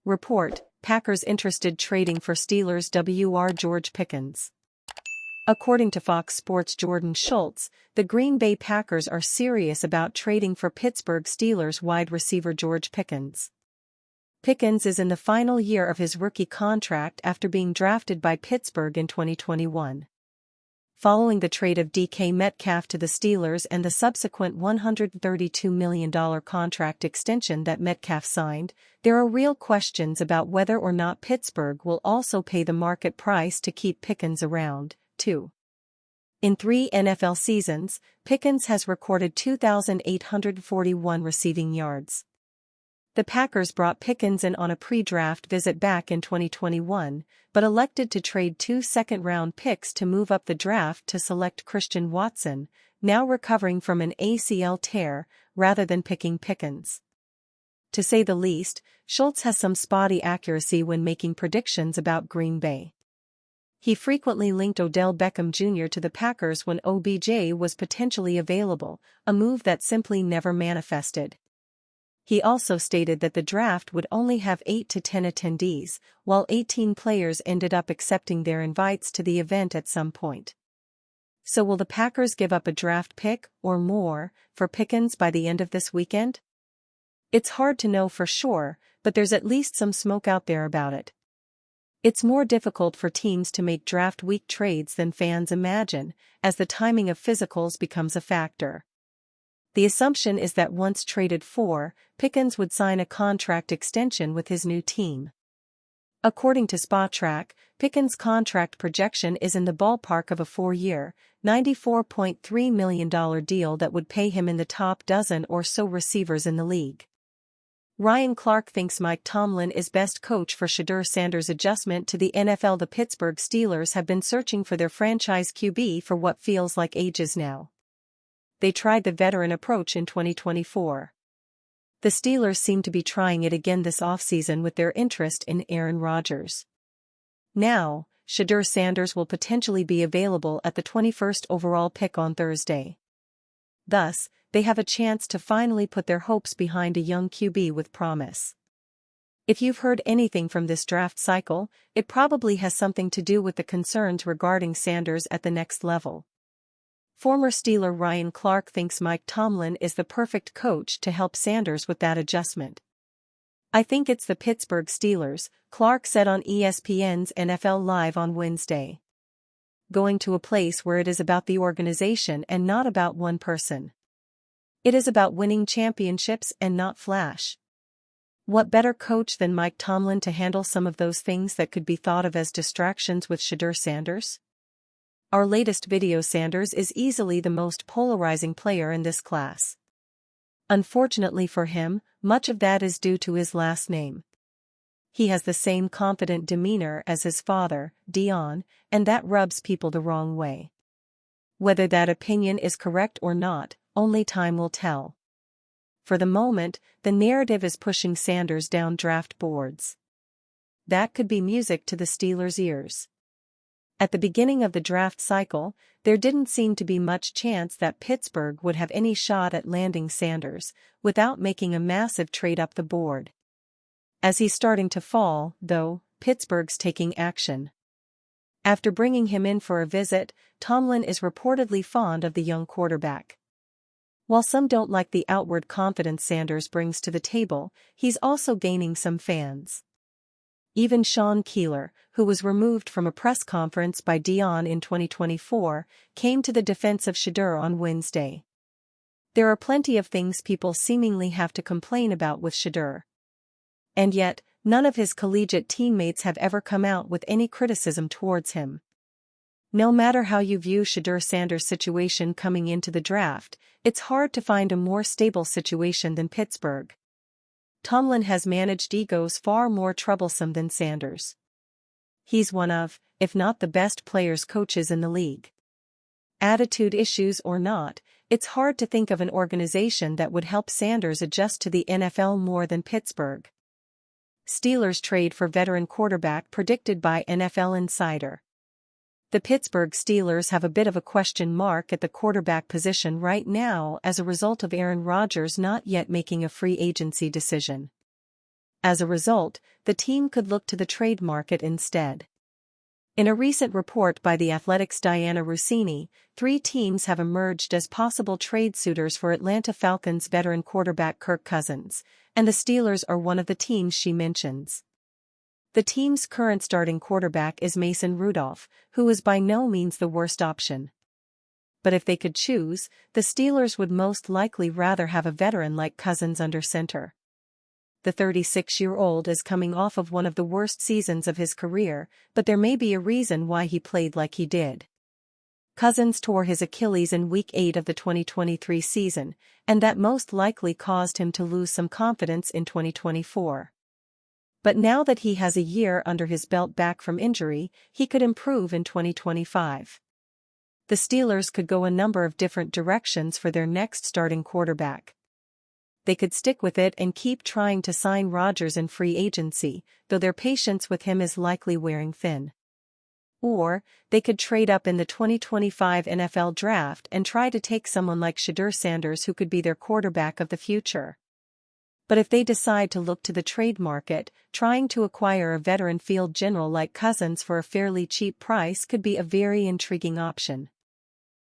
Report, Packers interested trading for Steelers WR George Pickens. According to Fox Sports' Jordan Schultz, the Green Bay Packers are serious about trading for Pittsburgh Steelers wide receiver George Pickens. Pickens is in the final year of his rookie contract after being drafted by Pittsburgh in 2021. Following the trade of DK Metcalf to the Steelers and the subsequent $132 million contract extension that Metcalf signed, there are real questions about whether or not Pittsburgh will also pay the market price to keep Pickens around, too. In 3 NFL seasons, Pickens has recorded 2,841 receiving yards. The Packers brought Pickens in on a pre-draft visit back in 2021, but elected to trade 2 second-round picks to move up the draft to select Christian Watson, now recovering from an ACL tear, rather than picking Pickens. To say the least, Schultz has some spotty accuracy when making predictions about Green Bay. He frequently linked Odell Beckham Jr. to the Packers when OBJ was potentially available, a move that simply never manifested. He also stated that the draft would only have 8 to 10 attendees, while 18 players ended up accepting their invites to the event at some point. So will the Packers give up a draft pick, or more, for Pickens by the end of this weekend? It's hard to know for sure, but there's at least some smoke out there about it. It's more difficult for teams to make draft week trades than fans imagine, as the timing of physicals becomes a factor. The assumption is that once traded for, Pickens would sign a contract extension with his new team. According to Spotrac, Pickens' contract projection is in the ballpark of a 4-year, $94.3 million deal that would pay him in the top dozen or so receivers in the league. Ryan Clark thinks Mike Tomlin is best coach for Shedeur Sanders' adjustment to the NFL. The Pittsburgh Steelers have been searching for their franchise QB for what feels like ages now. They tried the veteran approach in 2024. The Steelers seem to be trying it again this offseason with their interest in Aaron Rodgers. Now, Shedeur Sanders will potentially be available at the 21st overall pick on Thursday. Thus, they have a chance to finally put their hopes behind a young QB with promise. If you've heard anything from this draft cycle, it probably has something to do with the concerns regarding Sanders at the next level. Former Steeler Ryan Clark thinks Mike Tomlin is the perfect coach to help Sanders with that adjustment. "I think it's the Pittsburgh Steelers," Clark said on ESPN's NFL Live on Wednesday. "Going to a place where it is about the organization and not about one person. It is about winning championships and not flash. What better coach than Mike Tomlin to handle some of those things that could be thought of as distractions with Shedeur Sanders? Our latest video: Sanders is easily the most polarizing player in this class. Unfortunately for him, much of that is due to his last name. He has the same confident demeanor as his father, Dion, and that rubs people the wrong way. Whether that opinion is correct or not, only time will tell. For the moment, the narrative is pushing Sanders down draft boards. That could be music to the Steelers' ears. At the beginning of the draft cycle, there didn't seem to be much chance that Pittsburgh would have any shot at landing Sanders, without making a massive trade up the board. As he's starting to fall, though, Pittsburgh's taking action. After bringing him in for a visit, Tomlin is reportedly fond of the young quarterback. While some don't like the outward confidence Sanders brings to the table, he's also gaining some fans. Even Sean Keeler, who was removed from a press conference by Dion in 2024, came to the defense of Shedeur on Wednesday. "There are plenty of things people seemingly have to complain about with Shedeur. And yet, none of his collegiate teammates have ever come out with any criticism towards him. No matter how you view Shedeur Sanders' situation coming into the draft, it's hard to find a more stable situation than Pittsburgh. Tomlin has managed egos far more troublesome than Sanders. He's one of, if not the best coaches in the league. Attitude issues or not, it's hard to think of an organization that would help Sanders adjust to the NFL more than Pittsburgh." Steelers trade for veteran quarterback predicted by NFL Insider. The Pittsburgh Steelers have a bit of a question mark at the quarterback position right now as a result of Aaron Rodgers not yet making a free agency decision. As a result, the team could look to the trade market instead. In a recent report by The Athletic's Diana Russini, 3 teams have emerged as possible trade suitors for Atlanta Falcons veteran quarterback Kirk Cousins, and the Steelers are one of the teams she mentions. The team's current starting quarterback is Mason Rudolph, who is by no means the worst option. But if they could choose, the Steelers would most likely rather have a veteran like Cousins under center. The 36-year-old is coming off of one of the worst seasons of his career, but there may be a reason why he played like he did. Cousins tore his Achilles in Week 8 of the 2023 season, and that most likely caused him to lose some confidence in 2024. But now that he has a year under his belt back from injury, he could improve in 2025. The Steelers could go a number of different directions for their next starting quarterback. They could stick with it and keep trying to sign Rodgers in free agency, though their patience with him is likely wearing thin. Or, they could trade up in the 2025 NFL Draft and try to take someone like Shedeur Sanders who could be their quarterback of the future. But if they decide to look to the trade market, trying to acquire a veteran field general like Cousins for a fairly cheap price could be a very intriguing option.